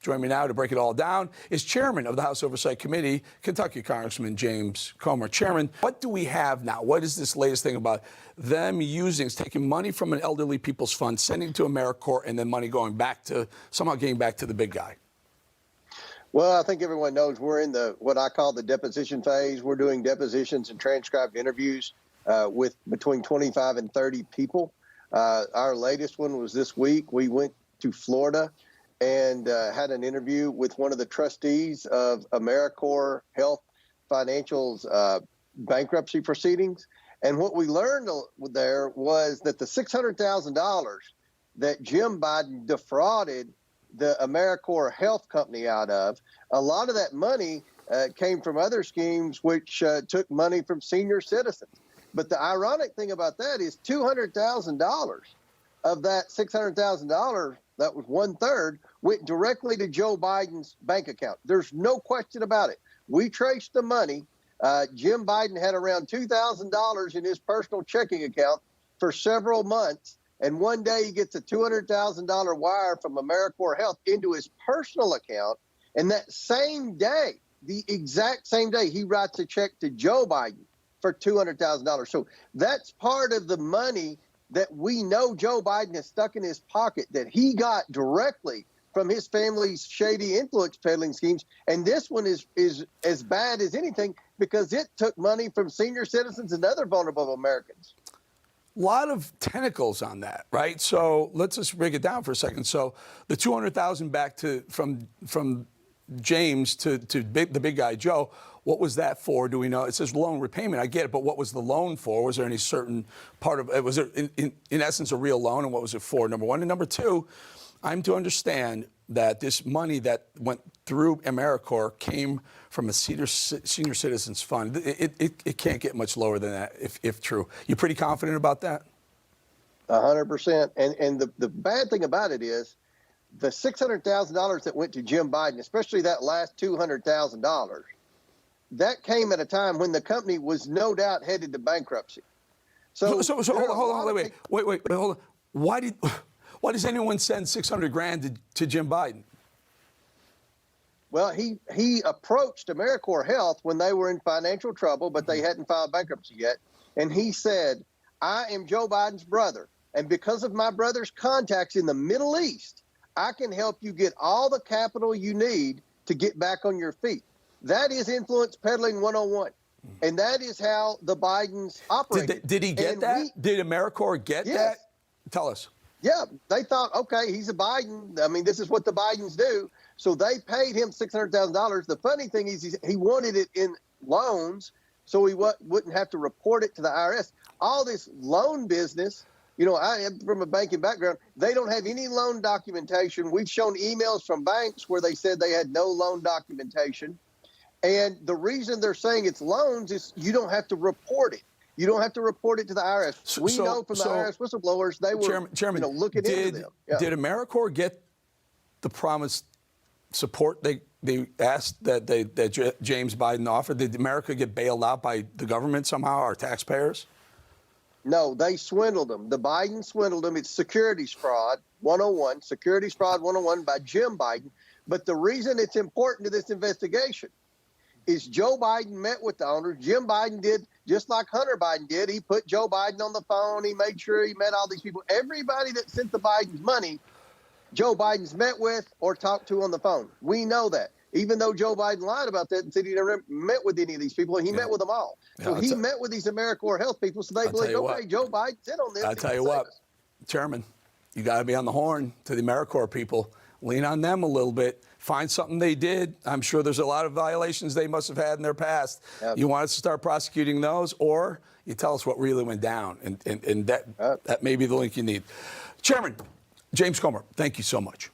Join me now to break it all down is Chairman of the House Oversight Committee, Kentucky Congressman James Comer. Chairman, what do we have now? What is this latest thing about them taking money from an elderly people's fund, sending to AmeriCorps, and then money going back to, somehow getting back to the big guy? Well, I think everyone knows we're in what I call the deposition phase. We're doing depositions and transcribed interviews with between 25 and 30 people. Our latest one was this week. We went to Florida and had an interview with one of the trustees of AmeriCorps Health Financial's bankruptcy proceedings. And what we learned there was that the $600,000 that Jim Biden defrauded the AmeriCorps Health Company out of, a lot of that money came from other schemes which took money from senior citizens. But the ironic thing about that is $200,000 of that $600,000, that was 1/3, went directly to Joe Biden's bank account. There's no question about it. We traced the money. Jim Biden had around $2,000 in his personal checking account for several months. And one day he gets a $200,000 wire from AmeriCorps Health into his personal account. And that same day, the exact same day, he writes a check to Joe Biden for $200,000. So that's part of the money that we know Joe Biden has stuck in his pocket that he got directly from his family's shady influence peddling schemes. And this one is as bad as anything because it took money from senior citizens and other vulnerable Americans. A lot of tentacles on that, right? So let's just break it down for a second. So the $200,000 back from James to the big guy Joe, what was that for? Do we know? It says loan repayment. I get it, but what was the loan for? Was there any certain part of it? Was it in essence a real loan, and what was it for? Number one, and number two, I'm to understand that this money that went through AmeriCorps came from a senior citizens fund. It can't get much lower than that, if true. You pretty confident about that? 100%. And the bad thing about it is the $600,000 that went to Jim Biden, especially that last $200,000, that came at a time when the company was no doubt headed to bankruptcy. So hold on, wait, hold on. Why does anyone send $600,000 to Jim Biden? Well, he approached AmeriCorps Health when they were in financial trouble, but they hadn't filed bankruptcy yet. And he said, I am Joe Biden's brother. And because of my brother's contacts in the Middle East, I can help you get all the capital you need to get back on your feet. That is influence peddling 101. And that is how the Bidens operate. Did he get that? Did AmeriCorps get that? Tell us. Yeah, they thought, okay, he's a Biden. I mean, this is what the Bidens do. So they paid him $600,000. The funny thing is he wanted it in loans so he wouldn't have to report it to the IRS. All this loan business, you know, I am from a banking background. They don't have any loan documentation. We've shown emails from banks where they said they had no loan documentation. And the reason they're saying it's loans is you don't have to report it. You don't have to report it to the IRS. We know from the IRS whistleblowers they were Chairman, looking into them. Yeah. Did AmeriCorps get the promised support they asked that James Biden offered? Did America get bailed out by the government somehow, our taxpayers? No, they swindled them. The Biden swindled them. It's securities fraud 101, securities fraud 101 by Jim Biden. But the reason it's important to this investigation is Joe Biden met with the owners. Jim Biden did just like Hunter Biden did. He put Joe Biden on the phone. He made sure he met all these people. Everybody that sent the Biden's money, Joe Biden's met with or talked to on the phone. We know that. Even though Joe Biden lied about that and said he never met with any of these people, he met with them all. So he met with these AmeriCorps Health people, so they believe, okay, Joe Biden's in on this. I'll tell you what, Chairman, you got to be on the horn to the AmeriCorps people. Lean on them a little bit. Find something they did. I'm sure there's a lot of violations they must have had in their past. Yep. You want us to start prosecuting those, or you tell us what really went down, and that may be the link you need. Chairman James Comer, thank you so much.